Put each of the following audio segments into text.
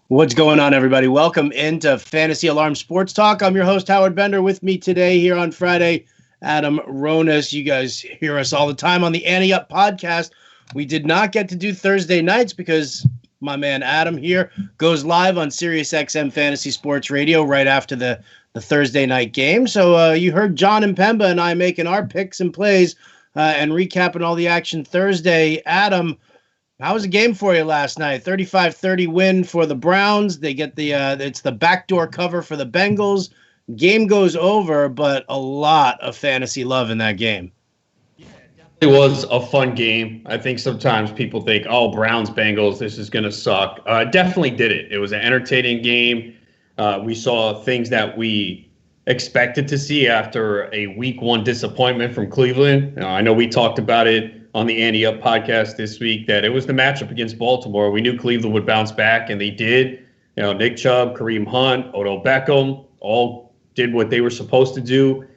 What's going on, everybody? Welcome into Fantasy Alarm Sports Talk. I'm your host, Howard Bender. With me today here on Friday, Adam Ronis. You guys hear us all the time on the Ante Up podcast. We did not get to do Thursday nights because my man Adam here goes live on SiriusXM Fantasy Sports Radio right after the Thursday night game. So you heard John and Pemba and I making our picks and plays and recapping all the action Thursday. Adam, how was the game for you last night? 35-30 win for the Browns. They get it's the backdoor cover for the Bengals. Game goes over, but a lot of fantasy love in that game. It was a fun game. I think sometimes people think, oh, Browns, Bengals, this is going to suck. Definitely did it. It was an entertaining game. We saw things that we expected to see after a week one disappointment from Cleveland. I know we talked about it on the Ante Up podcast this week, that it was the matchup against Baltimore. We knew Cleveland would bounce back, and they did. Nick Chubb, Kareem Hunt, Odell Beckham, all did what they were supposed to do.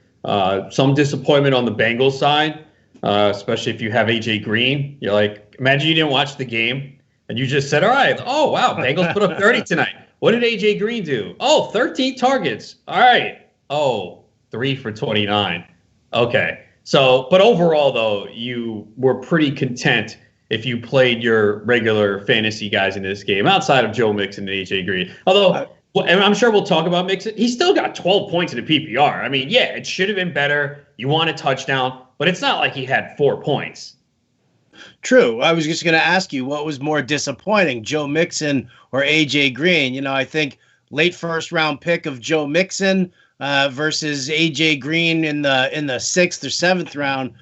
Some disappointment on the Bengals side, especially if you have AJ Green. You're like, imagine you didn't watch the game, and you just said, all right, oh, wow, Bengals put up 30 tonight. What did AJ Green do? Oh, 13 targets. All right. Oh, 3 for 29. Okay. So, but overall, though, you were pretty content if you played your regular fantasy guys in this game, outside of Joe Mixon and AJ Green. Although, and I'm sure we'll talk about Mixon, he still got 12 points in the PPR. I mean, yeah, it should have been better. You want a touchdown, but it's not like he had 4 points. True. I was just going to ask you, what was more disappointing, Joe Mixon or AJ Green? I think late first round pick of Joe Mixon versus AJ Green in the 6th or 7th round,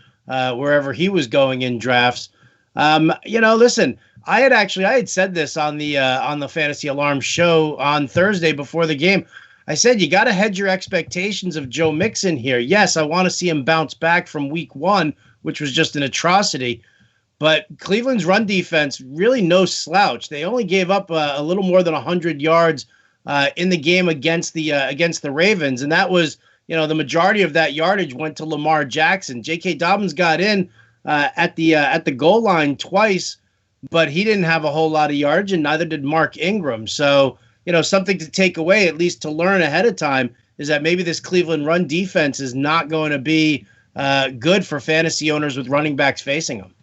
wherever he was going in drafts. Listen, I had said this on the Fantasy Alarm show on Thursday before the game. I said, you got to hedge your expectations of Joe Mixon here. Yes, I want to see him bounce back from week one, which was just an atrocity. But Cleveland's run defense, really no slouch. They only gave up a little more than 100 yards in the game against the Ravens, and that was, the majority of that yardage went to Lamar Jackson. J.K. Dobbins got in at the goal line twice, but he didn't have a whole lot of yardage, and neither did Mark Ingram. So, something to take away, at least to learn ahead of time, is that maybe this Cleveland run defense is not going to be good for fantasy owners with running backs facing them.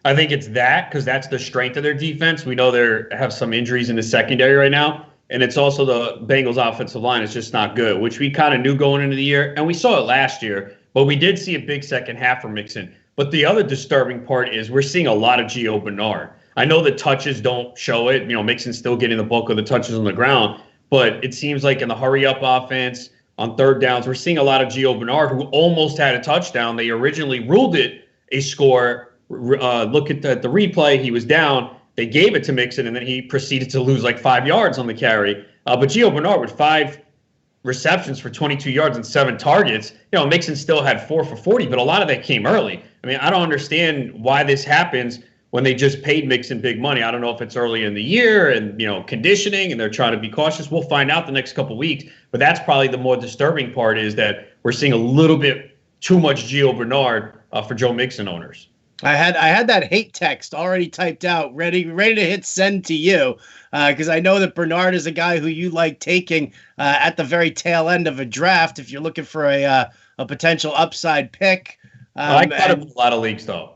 I think it's that, because that's the strength of their defense. We know they have some injuries in the secondary right now, and it's also the Bengals offensive line is just not good, which we kind of knew going into the year, and we saw it last year, but we did see a big second half from Mixon. But the other disturbing part is we're seeing a lot of Gio Bernard. I know the touches don't show it. Mixon's still getting the bulk of the touches on the ground, but it seems like in the hurry-up offense, on third downs, we're seeing a lot of Gio Bernard, who almost had a touchdown. They originally ruled it a score. Look at the replay. He was down. They gave it to Mixon, and then he proceeded to lose like 5 yards on the carry. But Gio Bernard with 5 receptions for 22 yards and 7 targets. Mixon still had 4 for 40, but a lot of that came early. I mean, I don't understand why this happens when they just paid Mixon big money. I don't know if it's early in the year and, conditioning, and they're trying to be cautious. We'll find out the next couple of weeks. But that's probably the more disturbing part, is that we're seeing a little bit too much Gio Bernard for Joe Mixon owners. I had that hate text already typed out, ready to hit send to you, because I know that Bernard is a guy who you like taking at the very tail end of a draft if you're looking for a potential upside pick. I got him in a lot of leagues, though.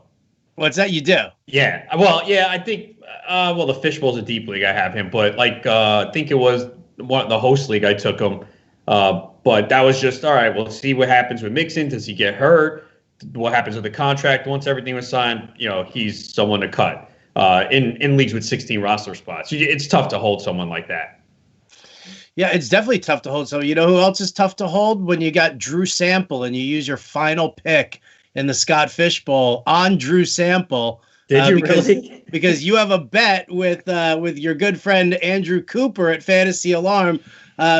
What's that? You do? Yeah. Well, yeah, I think, the Fishbowl's a deep league. I have him, but I think it was the host league I took him. But that was just, all right, we'll see what happens with Mixon. Does he get hurt? What happens with the contract? Once everything was signed, he's someone to cut in leagues with 16 roster spots. It's tough to hold someone like that. Yeah, it's definitely tough to hold. So you know who else is tough to hold? When you got Drew Sample and you use your final pick in the Scott Fish Bowl on Drew Sample. Did you really? Because you have a bet with your good friend Andrew Cooper at Fantasy Alarm,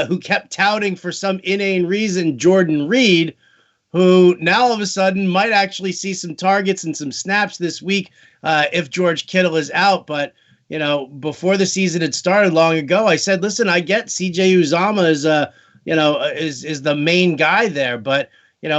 who kept touting for some inane reason Jordan Reed, who now all of a sudden might actually see some targets and some snaps this week if George Kittle is out. But, before the season had started long ago, I said, listen, I get CJ Uzomah is the main guy there. But,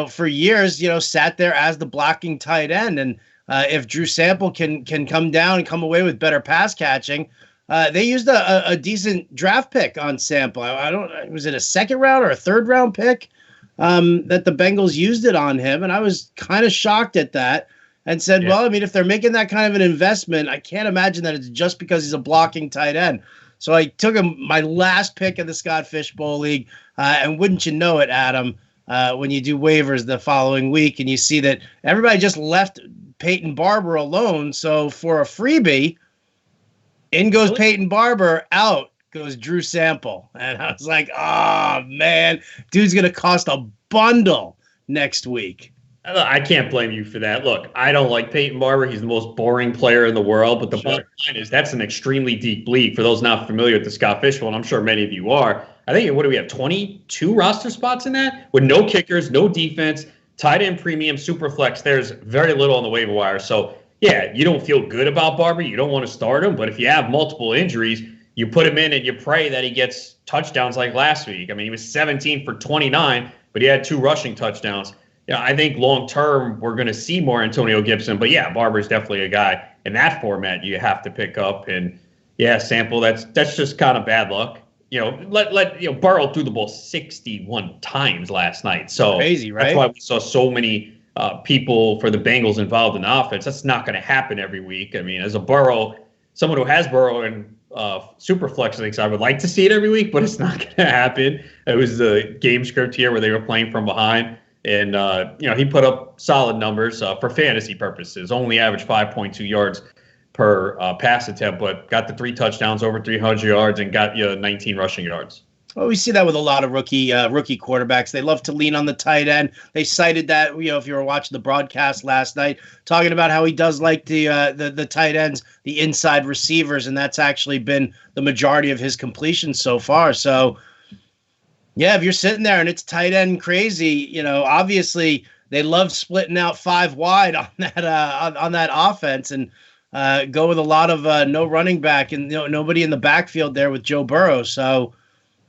for years, sat there as the blocking tight end. And if Drew Sample can come down and come away with better pass catching, They used a decent draft pick on Sample. I don't, was it a second round or a third round pick that the Bengals used it on him? And I was kind of shocked at that and said, well, I mean, if they're making that kind of an investment, I can't imagine that it's just because he's a blocking tight end. So I took him my last pick in the Scott Fishbowl League. And wouldn't you know it, Adam, when you do waivers the following week and you see that everybody just left Peyton Barber alone. So for a freebie, in goes Peyton Barber, out goes Drew Sample. And I was like, oh, man, dude's going to cost a bundle next week. I can't blame you for that. Look, I don't like Peyton Barber. He's the most boring player in the world. But the bottom line is that's an extremely deep league. For those not familiar with the Scott Fishbowl, and I'm sure many of you are, I think, what do we have, 22 roster spots in that? With no kickers, no defense, tight end premium, super flex. There's very little on the waiver wire. So, yeah, you don't feel good about Barber. You don't want to start him. But if you have multiple injuries, you put him in and you pray that he gets touchdowns like last week. I mean, he was 17 for 29, but he had 2 rushing touchdowns. Yeah, I think long term we're going to see more Antonio Gibson, but yeah, Barber's definitely a guy in that format you have to pick up. And yeah, Sample, that's just kind of bad luck. Let Burrow threw the ball 61 times last night, so crazy, right? That's why we saw so many people for the Bengals involved in the offense. That's not going to happen every week. I mean, as a someone who has Burrow and super flex leagues, I would like to see it every week, but it's not going to happen. It was the game script here where they were playing from behind. And, he put up solid numbers for fantasy purposes, only averaged 5.2 yards per pass attempt, but got the 3 touchdowns, over 300 yards, and got 19 rushing yards. Well, we see that with a lot of rookie quarterbacks. They love to lean on the tight end. They cited that, if you were watching the broadcast last night, talking about how he does like the tight ends, the inside receivers, and that's actually been the majority of his completions so far. So, yeah, if you're sitting there and it's tight end crazy, obviously they love splitting out 5 wide on that offense and go with a lot of no running back and nobody in the backfield there with Joe Burrow. So,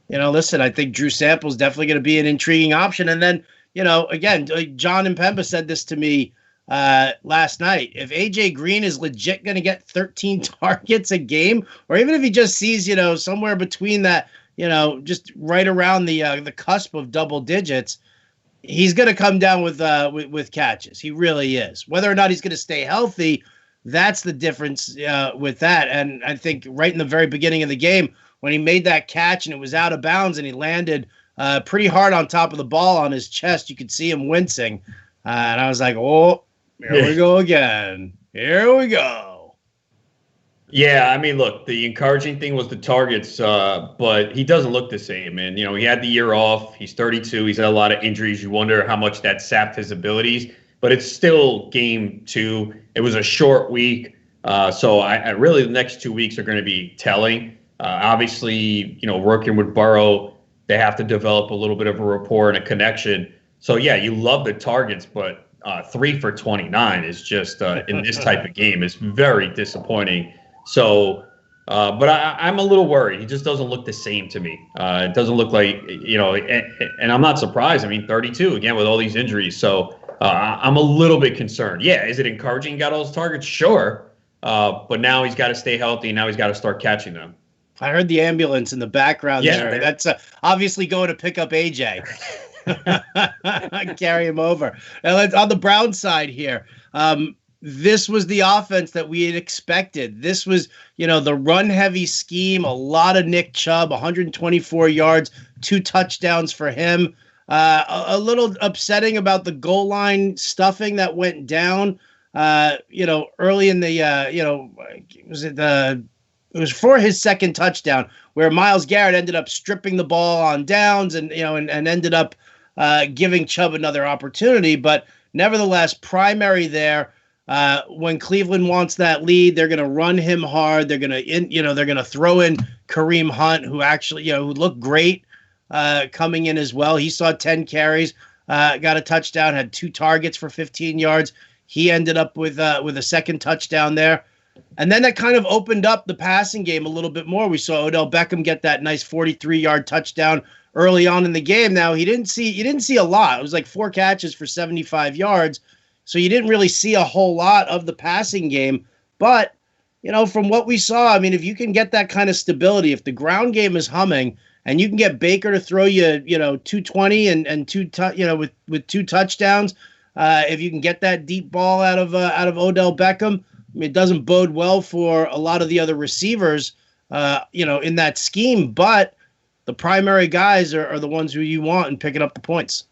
listen, I think Drew Sample is definitely going to be an intriguing option. And then, again, John and Pemba said this to me last night. If AJ Green is legit going to get 13 targets a game, or even if he just sees, somewhere between that, just right around the cusp of double digits, he's going to come down with catches. He really is. Whether or not he's going to stay healthy, that's the difference with that. And I think right in the very beginning of the game, when he made that catch and it was out of bounds and he landed pretty hard on top of the ball on his chest, you could see him wincing. And I was like, oh, here we go again. Here we go. Yeah, I mean, look, the encouraging thing was the targets, but he doesn't look the same. And, he had the year off. He's 32. He's had a lot of injuries. You wonder how much that sapped his abilities. But it's still game 2. It was a short week. So I really, the next 2 weeks are going to be telling. Obviously, working with Burrow, they have to develop a little bit of a rapport and a connection. So, yeah, you love the targets, but 3 for 29 is just, in this type of game, is very disappointing. So, but I'm a little worried. He just doesn't look the same to me. It doesn't look like, and I'm not surprised. I mean, 32, again, with all these injuries. So I'm a little bit concerned. Yeah, is it encouraging he got all his targets? Sure. But now he's got to stay healthy, and now he's got to start catching them. I heard the ambulance in the background there. That's obviously going to pick up AJ. Carry him over. And on the Brown side here, this was the offense that we had expected. This was, the run-heavy scheme, a lot of Nick Chubb, 124 yards, 2 touchdowns for him. A little upsetting about the goal line stuffing that went down, early in the, it was for his second touchdown where Myles Garrett ended up stripping the ball on downs and ended up giving Chubb another opportunity. But nevertheless, primary there. When Cleveland wants that lead, they're going to run him hard. They're going to throw in Kareem Hunt, who actually, who looked great coming in as well. He saw 10 carries, got a touchdown, had 2 targets for 15 yards. He ended up with a second touchdown there. And then that kind of opened up the passing game a little bit more. We saw Odell Beckham get that nice 43-yard touchdown early on in the game. Now, you didn't see a lot. It was like 4 catches for 75 yards. So you didn't really see a whole lot of the passing game, but from what we saw, I mean, if you can get that kind of stability, if the ground game is humming and you can get Baker to throw you, 220 and with two touchdowns, if you can get that deep ball out of Odell Beckham, I mean, it doesn't bode well for a lot of the other receivers, in that scheme. But the primary guys are the ones who you want and picking up the points.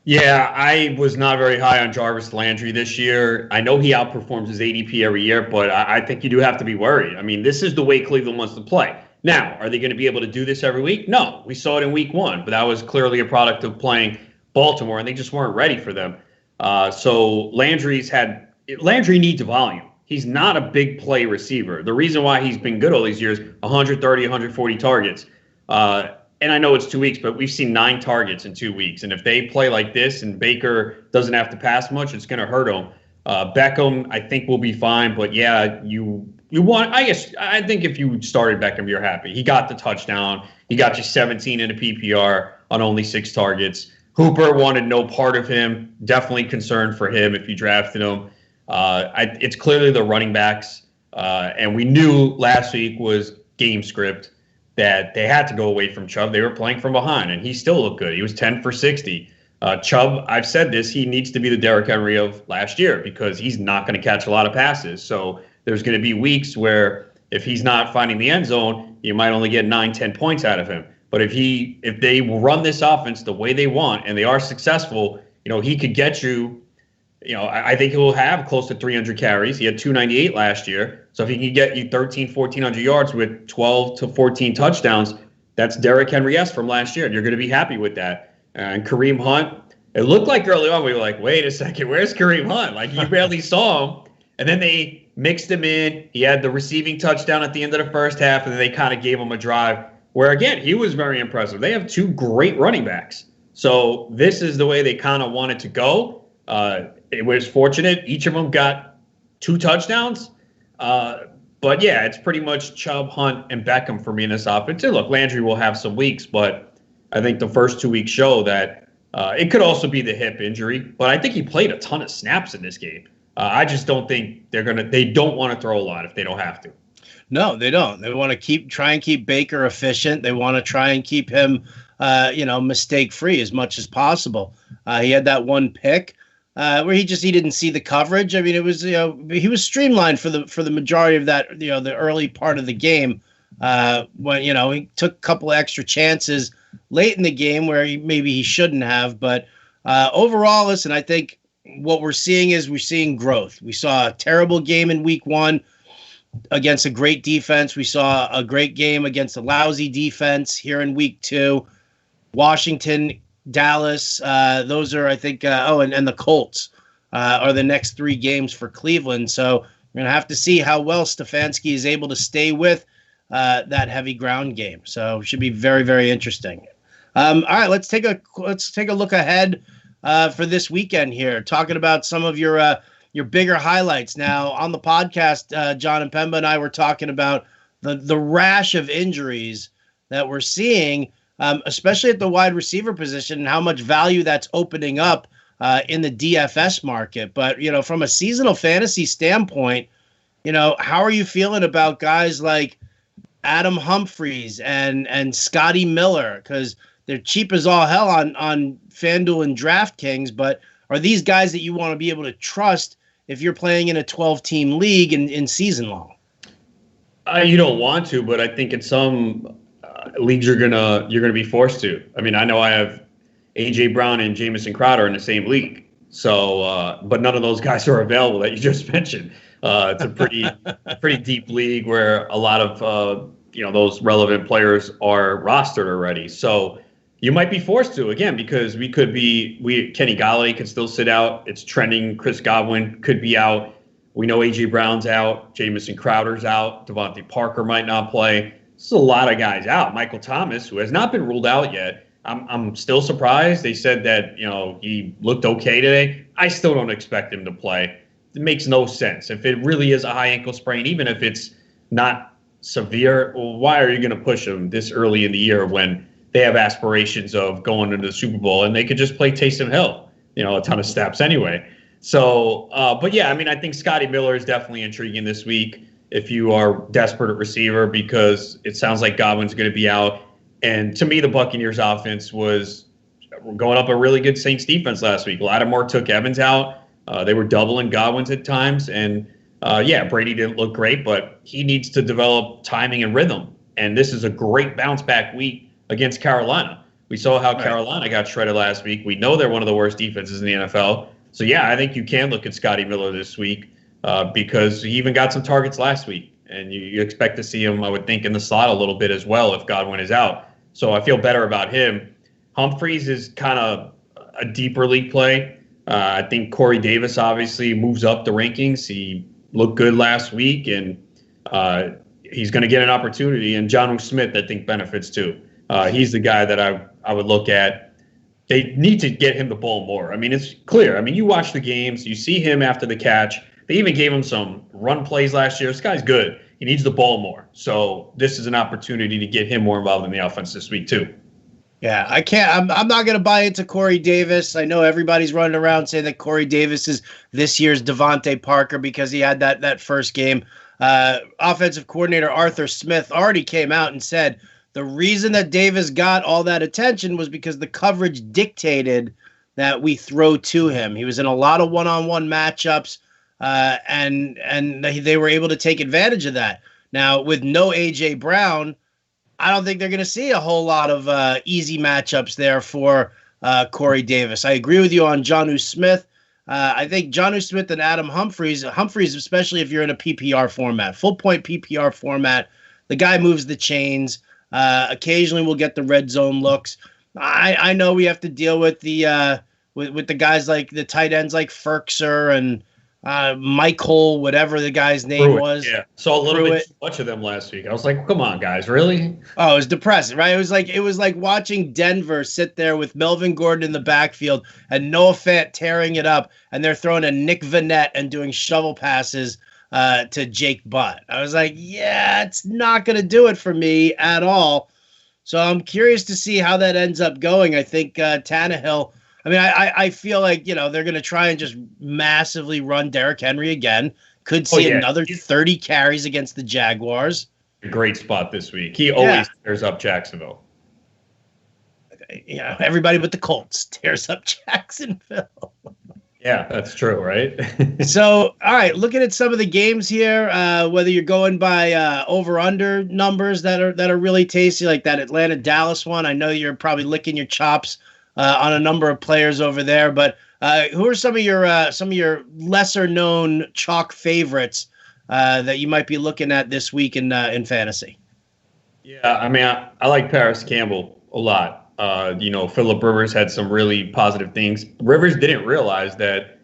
Yeah, I was not very high on Jarvis Landry this year. I know he outperforms his ADP every year, but I think you do have to be worried. I mean, this is the way Cleveland wants to play. Now, are they going to be able to do this every week? No. We saw it in week 1, but that was clearly a product of playing Baltimore, and they just weren't ready for them. So Landry needs volume. He's not a big play receiver. The reason why he's been good all these years, 130, 140 targets. And I know it's 2 weeks, but we've seen 9 targets in 2 weeks. And if they play like this and Baker doesn't have to pass much, it's going to hurt him. Beckham, I think, will be fine. But, yeah, you want – I think if you started Beckham, you're happy. He got the touchdown. He got you 17 in a PPR on only 6 targets. Hooper wanted no part of him. Definitely concerned for him if you drafted him. It's clearly the running backs. And we knew last week was game script that they had to go away from Chubb. They were playing from behind, and he still looked good. He was 10 for 60. Chubb, I've said this, he needs to be the Derrick Henry of last year because he's not going to catch a lot of passes. So there's going to be weeks where if he's not finding the end zone, you might only get 9, 10 points out of him. But if they run this offense the way they want and they are successful, he could get you, I think he will have close to 300 carries. He had 298 last year. So if he can get you 1,400 yards with 12 to 14 touchdowns, that's Derrick Henry-esque from last year. And you're going to be happy with that. And Kareem Hunt, it looked like early on we were like, wait a second, where's Kareem Hunt? Like, you barely saw him. And then they mixed him in. He had the receiving touchdown at the end of the first half, and then they kind of gave him a drive where, again, he was very impressive. They have 2 great running backs. So this is the way they kind of wanted to go. It was fortunate. Each of them got 2 touchdowns. But, yeah, it's pretty much Chubb, Hunt, and Beckham for me in this offense. And look, Landry will have some weeks, but I think the first 2 weeks show that it could also be the hip injury. But I think he played a ton of snaps in this game. I just don't think they don't want to throw a lot if they don't have to. No, they don't. They want to try and keep Baker efficient. They want to try and keep him, mistake-free as much as possible. He had that one pick where he didn't see the coverage. I mean, it was, he was streamlined for the majority of that, the early part of the game when, he took a couple of extra chances late in the game where maybe he shouldn't have. But overall, listen, I think what we're seeing growth. We saw a terrible game in week 1 against a great defense. We saw a great game against a lousy defense here in week 2. Washington, Dallas, those are, I think, and the Colts are the next 3 games for Cleveland. So we're going to have to see how well Stefanski is able to stay with that heavy ground game. So it should be very, very interesting. All right, let's take a look ahead for this weekend here, talking about some of your bigger highlights. Now, on the podcast, John and Pemba and I were talking about the rash of injuries that we're seeing, especially at the wide receiver position, and how much value that's opening up in the DFS market. But, from a seasonal fantasy standpoint, how are you feeling about guys like Adam Humphries and Scotty Miller? Because they're cheap as all hell on FanDuel and DraftKings, but are these guys that you want to be able to trust if you're playing in a 12-team league in season long? You don't want to, but I think in some leagues you're gonna be forced to. I mean, I know I have A.J. Brown and Jamison Crowder in the same league, so but none of those guys are available that you just mentioned. It's a pretty deep league where a lot of those relevant players are rostered already. So you might be forced to, again, because Kenny Galladay could still sit out. It's trending. Chris Godwin could be out. We know A.J. Brown's out. Jamison Crowder's out. Devontae Parker might not play. This is a lot of guys out. Michael Thomas, who has not been ruled out yet. I'm still surprised. They said that, he looked okay today. I still don't expect him to play. It makes no sense. If it really is a high ankle sprain, even if it's not severe, well, why are you going to push him this early in the year when they have aspirations of going into the Super Bowl and they could just play Taysom Hill, a ton of snaps anyway. So, but yeah, I mean, I think Scotty Miller is definitely intriguing this week. if you are desperate at receiver, because it sounds like Godwin's going to be out. And to me, the Buccaneers offense was going up a really good Saints defense last week. Lattimore took Evans out. They were doubling Godwin's at times. And Brady didn't look great, but he needs to develop timing and rhythm. And this is a great bounce back week against Carolina. We saw how Carolina got shredded last week. We know they're one of the worst defenses in the NFL. So, I think you can look at Scotty Miller this week because he even got some targets last week. And you expect to see him, I would think, in the slot a little bit as well if Godwin is out. So I feel better about him. Humphreys is kind of a deeper league play. I think Corey Davis obviously moves up the rankings. He looked good last week, and he's going to get an opportunity. And Jonnu Smith, I think, benefits too. He's the guy that I would look at. They need to get him the ball more. I mean, it's clear. I mean, you watch the games, you see him after the catch. They even gave him some run plays last year. This guy's good. He needs the ball more. So this is an opportunity to get him more involved in the offense this week too. Yeah, I can't. I'm not going to buy into Corey Davis. I know everybody's running around saying that Corey Davis is this year's Devontae Parker because he had that first game. Offensive coordinator Arthur Smith already came out and said the reason that Davis got all that attention was because the coverage dictated that we throw to him. He was in a lot of one-on-one matchups, and they were able to take advantage of that. Now, with no A.J. Brown, I don't think they're going to see a whole lot of easy matchups there for Corey Davis. I agree with you on Jonnu Smith. I think Jonnu Smith and Adam Humphreys, especially if you're in a PPR format, full-point PPR format, the guy moves the chains. Occasionally we'll get the red zone looks. I know we have to deal with the with the guys like the tight ends like Ferkser and Michael, whatever the guy's name was. Yeah, saw a little bit too much of them last week. I was like, come on, guys, really? Oh, it was depressing, right? It was like watching Denver sit there with Melvin Gordon in the backfield and Noah Fant tearing it up, and they're throwing a Nick Vannett and doing shovel passes to Jake Butt. I was like, yeah, it's not going to do it for me at all. So I'm curious to see how that ends up going. I think Tannehill. I mean, I feel like, they're going to try and just massively run Derrick Henry again. Could see another 30 carries against the Jaguars. Great spot this week. He always tears up Jacksonville. Everybody but the Colts tears up Jacksonville. Yeah, that's true, right? So, all right, looking at some of the games here, whether you're going by over/under numbers that are really tasty, like that Atlanta-Dallas one. I know you're probably licking your chops on a number of players over there, but who are some of your lesser known chalk favorites that you might be looking at this week in fantasy? Yeah, I mean, I like Paris Campbell a lot. Phillip Rivers had some really positive things. Rivers didn't realize that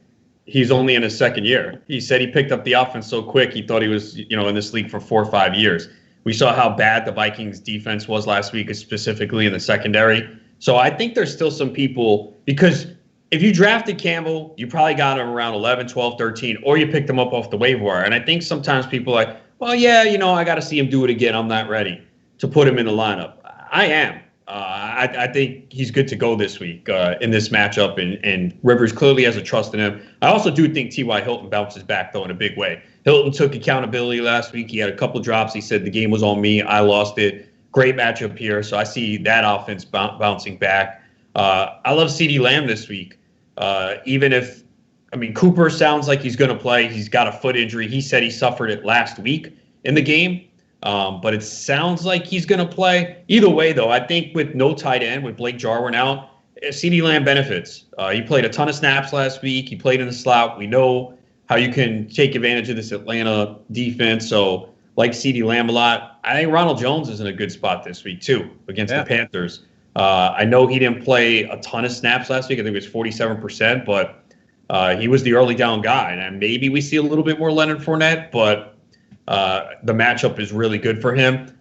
he's only in his second year. He said he picked up the offense so quick, he thought he was, in this league for 4 or 5 years. We saw how bad the Vikings defense was last week, specifically in the secondary. So I think there's still some people, because if you drafted Campbell, you probably got him around 11, 12, 13, or you picked him up off the waiver wire. And I think sometimes people are like, well, yeah, I got to see him do it again. I'm not ready to put him in the lineup. I am. I think he's good to go this week in this matchup, and Rivers clearly has a trust in him. I also do think T.Y. Hilton bounces back, though, in a big way. Hilton took accountability last week. He had a couple drops. He said the game was on me. I lost it. Great matchup here, so I see that offense bouncing back. I love CeeDee Lamb this week. Cooper sounds like he's going to play. He's got a foot injury. He said he suffered it last week in the game. But it sounds like he's going to play. Either way, though, I think with no tight end, with Blake Jarwin out, CeeDee Lamb benefits. He played a ton of snaps last week. He played in the slot. We know how you can take advantage of this Atlanta defense. So, like CeeDee Lamb a lot. I think Ronald Jones is in a good spot this week, too, against the Panthers. I know he didn't play a ton of snaps last week. I think it was 47%, but he was the early down guy. And maybe we see a little bit more Leonard Fournette, but the matchup is really good for him.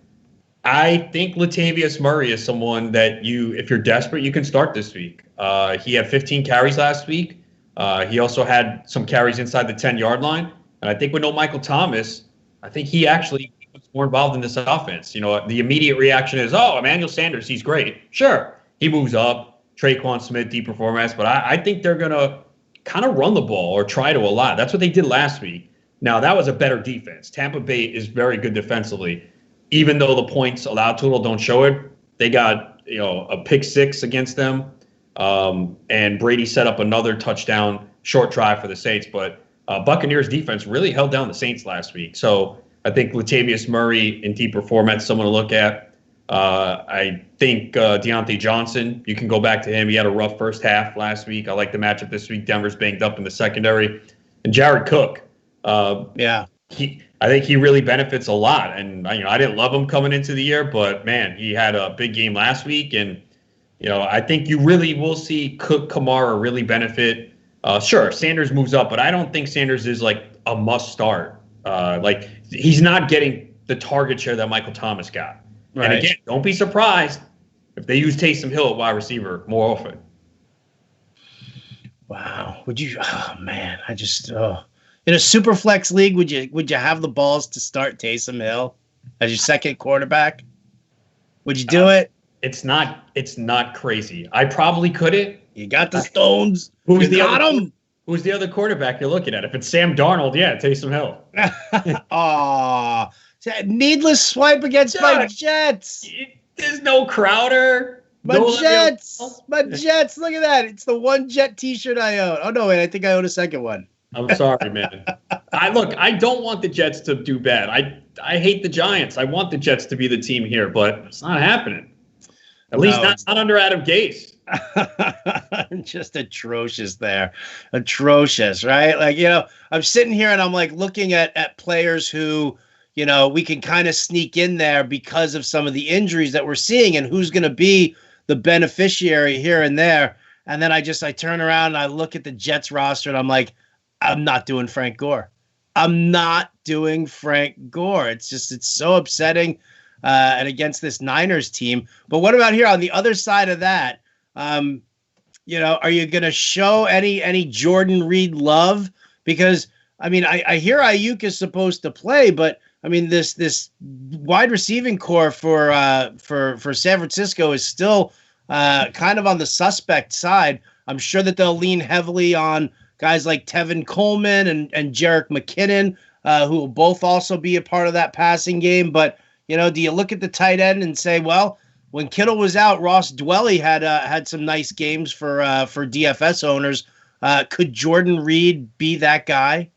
I think Latavius Murray is someone that if you're desperate, you can start this week. He had 15 carries last week. He also had some carries inside the 10-yard line. And I think with no Michael Thomas, I think he actually was more involved in this offense. The immediate reaction is, Emmanuel Sanders, he's great. Sure, he moves up. Traquan Smith, deep performance. But I think they're going to kind of run the ball or try to a lot. That's what they did last week. Now, that was a better defense. Tampa Bay is very good defensively. Even though the points allowed total don't show it, they got a pick 6 against them. And Brady set up another touchdown short drive for the Saints. But Buccaneers defense really held down the Saints last week. So I think Latavius Murray in deeper formats, someone to look at. I think Deontay Johnson, you can go back to him. He had a rough first half last week. I like the matchup this week. Denver's banged up in the secondary. And Jared Cook. I think he really benefits a lot. And, I didn't love him coming into the year, but, man, he had a big game last week. And, I think you really will see Cook, Kamara really benefit. Sure, Sanders moves up, but I don't think Sanders is like a must start. He's not getting the target share that Michael Thomas got. Right. And again, don't be surprised if they use Taysom Hill at wide receiver more often. Wow. Would you? Oh man, in a super flex league, would you have the balls to start Taysom Hill as your second quarterback? Would you do it? It's not crazy. I probably couldn't. You got the stones. Who's the other quarterback you're looking at? If it's Sam Darnold, yeah, Taysom Hill. Aw. Needless swipe against my Jets. There's no Crowder. My Jets. Look at that. It's the one Jet T-shirt I own. Oh, no, wait. I think I own a second one. I'm sorry, man. I don't want the Jets to do bad. I hate the Giants. I want the Jets to be the team here, but it's not happening. At least not under Adam Gase. Just atrocious there. Atrocious, right? I'm sitting here and I'm looking at players who, we can kind of sneak in there because of some of the injuries that we're seeing and who's going to be the beneficiary here and there. And then I turn around and I look at the Jets roster and I'm like, I'm not doing Frank Gore. It's so upsetting and against this Niners team. But what about here on the other side of that? Are you going to show any Jordan Reed love? Because, I hear Ayuk is supposed to play, but this wide receiving core for San Francisco is still kind of on the suspect side. I'm sure that they'll lean heavily on guys like Tevin Coleman and Jerick McKinnon, who will both also be a part of that passing game. But, do you look at the tight end and say, well, when Kittle was out, Ross Dwelly had some nice games for DFS owners. Could Jordan Reed be that guy?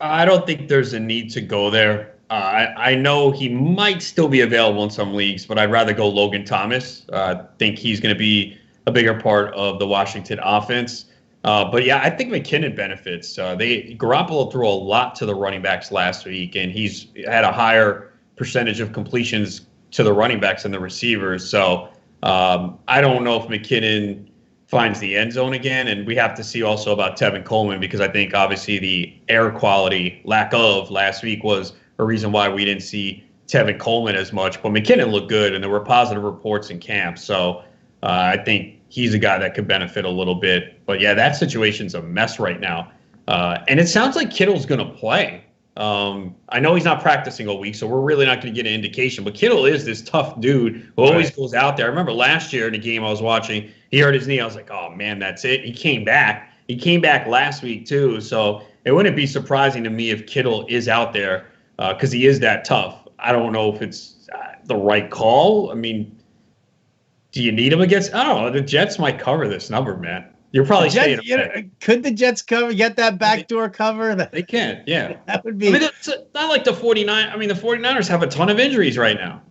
I don't think there's a need to go there. I know he might still be available in some leagues, but I'd rather go Logan Thomas. I think he's going to be a bigger part of the Washington offense. But yeah, I think McKinnon benefits. Garoppolo threw a lot to the running backs last week, and he's had a higher percentage of completions to the running backs and the receivers. So I don't know if McKinnon finds the end zone again. And we have to see also about Tevin Coleman, because I think obviously the air quality lack of last week was a reason why we didn't see Tevin Coleman as much. But McKinnon looked good, and there were positive reports in camp. So I think he's a guy that could benefit a little bit. But yeah, that situation's a mess right now. And it sounds like Kittle's going to play. I know he's not practicing all week, so we're really not going to get an indication. But Kittle is this tough dude who always goes out there. I remember last year in a game I was watching, he hurt his knee. I was like, oh, man, that's it. He came back. He came back last week, too. So it wouldn't be surprising to me if Kittle is out there because he is that tough. I don't know if it's the right call. Do you need him against? I don't know. The Jets might cover this number, man. You're probably saying, could the Jets get that backdoor cover? They can, yeah. That would be. It's not like the 49ers. The 49ers have a ton of injuries right now.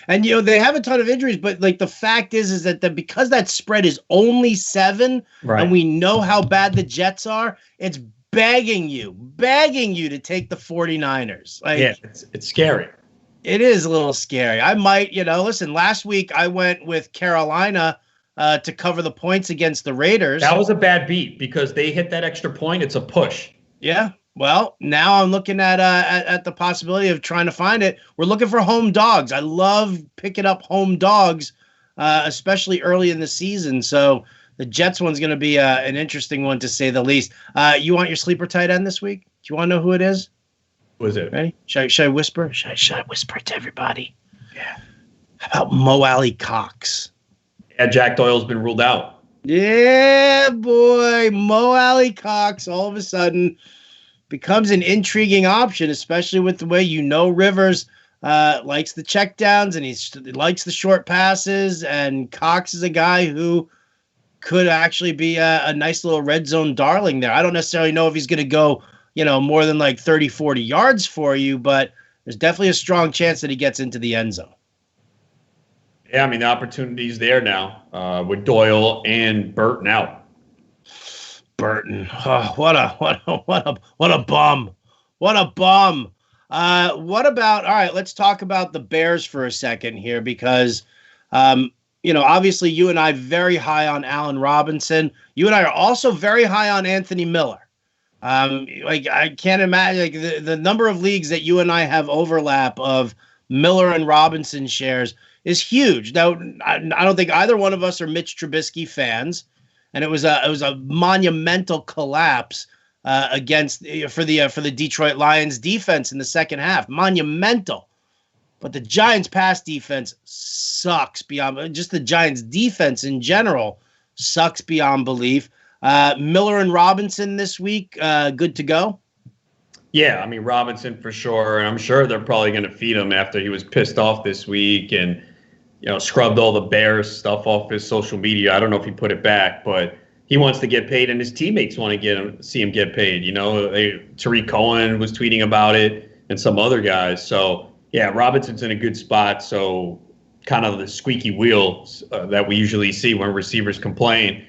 And, they have a ton of injuries, but the fact is that because that spread is only 7, right, and we know how bad the Jets are, it's begging you to take the 49ers. Yeah, it's scary. It is a little scary. I might, listen, last week I went with Carolina to cover the points against the Raiders. That was a bad beat because they hit that extra point. It's a push. Yeah. Well, now I'm looking at the possibility of trying to find it. We're looking for home dogs. I love picking up home dogs, especially early in the season. So the Jets one's going to be an interesting one to say the least. You want your sleeper tight end this week? Do you want to know who it is? Who is it? Ready? Should I whisper? Should I whisper it to everybody? Yeah. How about Mo Alley Cox? Yeah, Jack Doyle's been ruled out. Yeah, boy. Mo Alley Cox all of a sudden becomes an intriguing option, especially with the way Rivers likes the checkdowns and he likes the short passes, and Cox is a guy who could actually be a nice little red zone darling there. I don't necessarily know if he's going to go, more than like 30, 40 yards for you, but there's definitely a strong chance that he gets into the end zone. Yeah, I mean, the opportunity's there now with Doyle and Burton out. Burton, oh, what a bum! What a bum! What about? All right, let's talk about the Bears for a second here, because, obviously you and I very high on Allen Robinson. You and I are also very high on Anthony Miller. I can't imagine the number of leagues that you and I have overlap of Miller and Robinson shares is huge. Now, I don't think either one of us are Mitch Trubisky fans, and it was a monumental collapse for the Detroit Lions defense in the second half. Monumental. But the Giants pass defense sucks beyond, just the Giants defense in general sucks beyond belief. Miller and Robinson this week, good to go? Yeah, I mean, Robinson for sure. And I'm sure they're probably going to feed him after he was pissed off this week and, scrubbed all the Bears stuff off his social media. I don't know if he put it back, but he wants to get paid and his teammates want to see him get paid. Tariq Cohen was tweeting about it and some other guys. So, yeah, Robinson's in a good spot. So kind of the squeaky wheels that we usually see when receivers complain.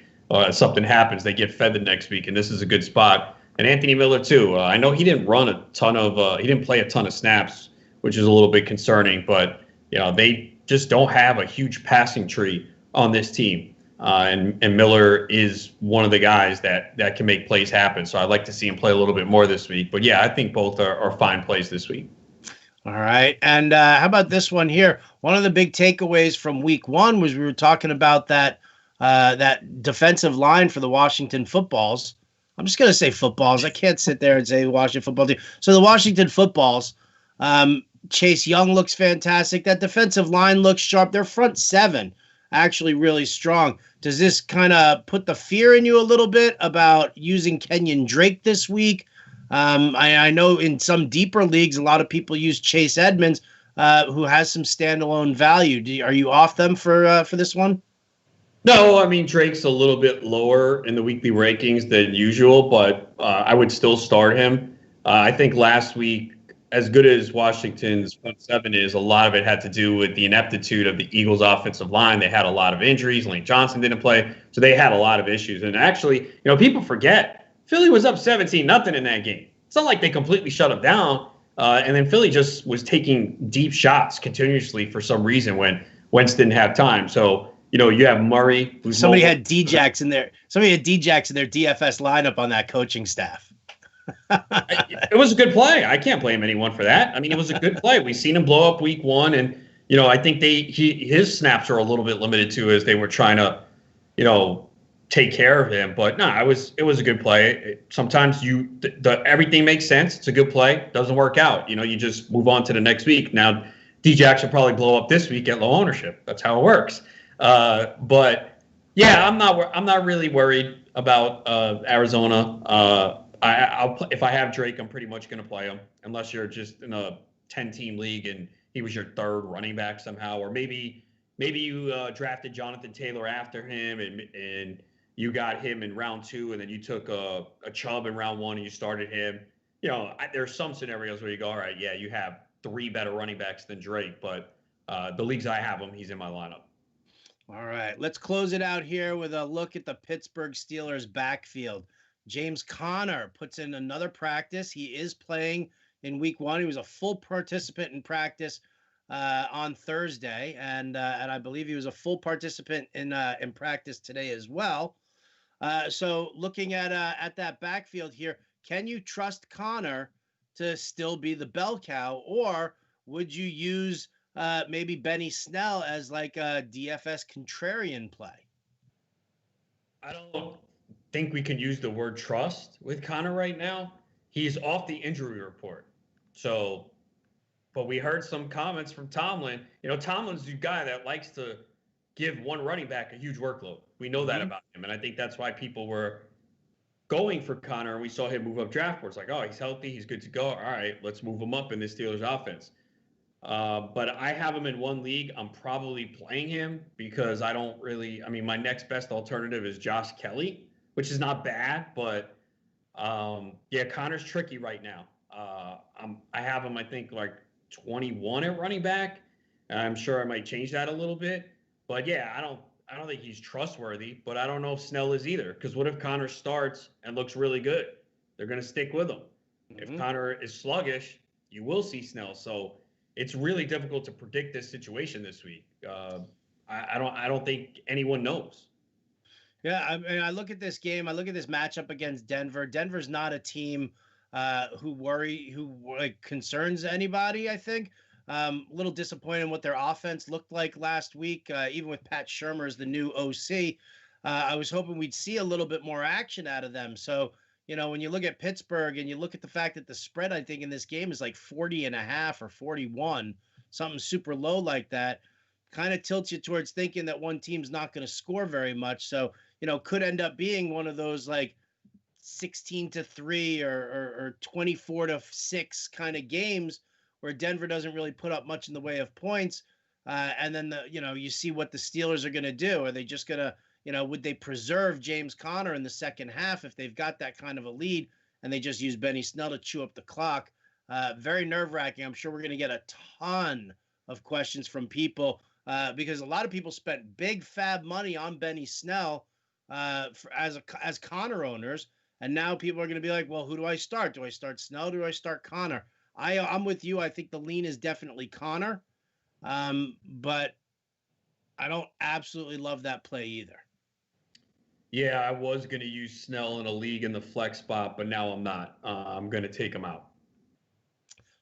Something happens, they get fed the next week, and this is a good spot. And Anthony Miller too. I know he didn't he didn't play a ton of snaps, which is a little bit concerning. But they just don't have a huge passing tree on this team, and Miller is one of the guys that can make plays happen. So I'd like to see him play a little bit more this week. But yeah, I think both are fine plays this week. All right, and how about this one here? One of the big takeaways from Week 1 was we were talking about that defensive line for the Washington Footballs. I'm just going to say Footballs. I can't sit there and say Washington Football team. So the Washington Footballs, Chase Young looks fantastic. That defensive line looks sharp. Their front seven actually really strong. Does this kind of put the fear in you a little bit about using Kenyan Drake this week? I know in some deeper leagues, a lot of people use Chase Edmonds, who has some standalone value. Are you off them for this one? No, I mean, Drake's a little bit lower in the weekly rankings than usual, but I would still start him. I think last week, as good as Washington's front seven is, a lot of it had to do with the ineptitude of the Eagles' offensive line. They had a lot of injuries. Lane Johnson didn't play, so they had a lot of issues. And actually, people forget, Philly was up 17-0 in that game. It's not like they completely shut them down. And then Philly just was taking deep shots continuously for some reason when Wentz didn't have time. So, you have Murray. Somebody had D-Jacks in there. Somebody had D-Jacks in their DFS lineup on that coaching staff. It was a good play. I can't blame anyone for that. I mean, it was a good play. We've seen him blow up Week 1, and I think his snaps are a little bit limited too, as they were trying to, take care of him. But no, it was a good play. Sometimes everything makes sense. It's a good play. Doesn't work out. You just move on to the next week. Now, D-Jacks will probably blow up this week at low ownership. That's how it works. But yeah, I'm not really worried about Arizona. If I have Drake, I'm pretty much going to play him, unless you're just in a 10-team league and he was your third running back somehow, or maybe you drafted Jonathan Taylor after him and you got him in round 2, and then you took a Chubb in round 1 and you started him. There's some scenarios where you go, all right, yeah, you have 3 better running backs than Drake, but the leagues I have him, he's in my lineup. All right, let's close it out here with a look at the Pittsburgh Steelers backfield. James Conner puts in another practice. He is playing in Week 1. He was a full participant in practice on Thursday, and I believe he was a full participant in practice today as well. So looking at that backfield here, can you trust Conner to still be the bell cow, or would you use maybe Benny Snell as like a DFS contrarian play? I don't think we can use the word trust with Conner right now. He's off the injury report. So, but we heard some comments from Tomlin. Tomlin's the guy that likes to give one running back a huge workload. We know that about him. And I think that's why people were going for Connor, and we saw him move up draft boards. Like, oh, he's healthy, he's good to go. All right, let's move him up in this Steelers offense. But I have him in one league. I'm probably playing him because I don't really. I mean, my next best alternative is Josh Kelly, which is not bad, but yeah, Connor's tricky right now. I have him, I think, like 21 at running back. I'm sure I might change that a little bit, but yeah, I don't think he's trustworthy. But I don't know if Snell is either. Because what if Connor starts and looks really good? They're going to stick with him. If Connor is sluggish, you will see Snell. So it's really difficult to predict this situation this week. I don't think anyone knows. Yeah, I mean, I look at this game. I look at this matchup against Denver. Denver's not a team who concerns anybody. I think a little disappointed in what their offense looked like last week, even with Pat Shurmur as the new OC. I was hoping we'd see a little bit more action out of them. So, when you look at Pittsburgh and you look at the fact that the spread, I think, in this game is like 40.5 or 41, something super low like that, kind of tilts you towards thinking that one team's not going to score very much. So, could end up being one of those like 16-3 or 24-6 kind of games where Denver doesn't really put up much in the way of points. And then you see what the Steelers are going to do. Are they just going to, would they preserve James Conner in the second half if they've got that kind of a lead and they just use Benny Snell to chew up the clock? Very nerve-wracking. I'm sure we're going to get a ton of questions from people because a lot of people spent big fab money on Benny Snell as Connor owners. And now people are going to be like, well, who do I start? Do I start Snell? Do I start Connor? I'm with you. I think the lean is definitely Connor. But I don't absolutely love that play either. Yeah, I was going to use Snell in a league in the flex spot, but now I'm not. I'm going to take him out.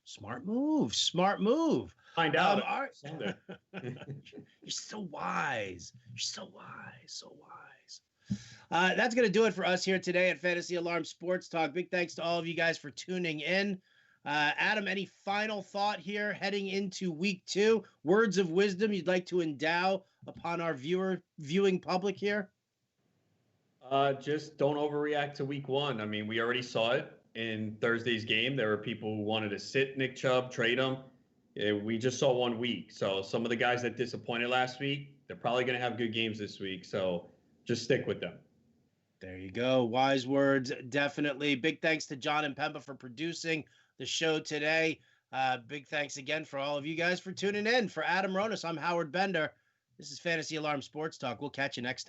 Smart move. Smart move. Find out. All right. Sunday. You're so wise. You're so wise. So wise. That's going to do it for us here today at Fantasy Alarm Sports Talk. Big thanks to all of you guys for tuning in. Adam, any final thought here heading into week 2? Words of wisdom you'd like to endow upon our viewing public here? Just don't overreact to week 1. I mean, we already saw it in Thursday's game. There were people who wanted to sit Nick Chubb, trade him. We just saw 1 week. So some of the guys that disappointed last week, they're probably going to have good games this week. So just stick with them. There you go. Wise words, definitely. Big thanks to John and Pemba for producing the show today. Big thanks again for all of you guys for tuning in. For Adam Ronis, I'm Howard Bender. This is Fantasy Alarm Sports Talk. We'll catch you next time.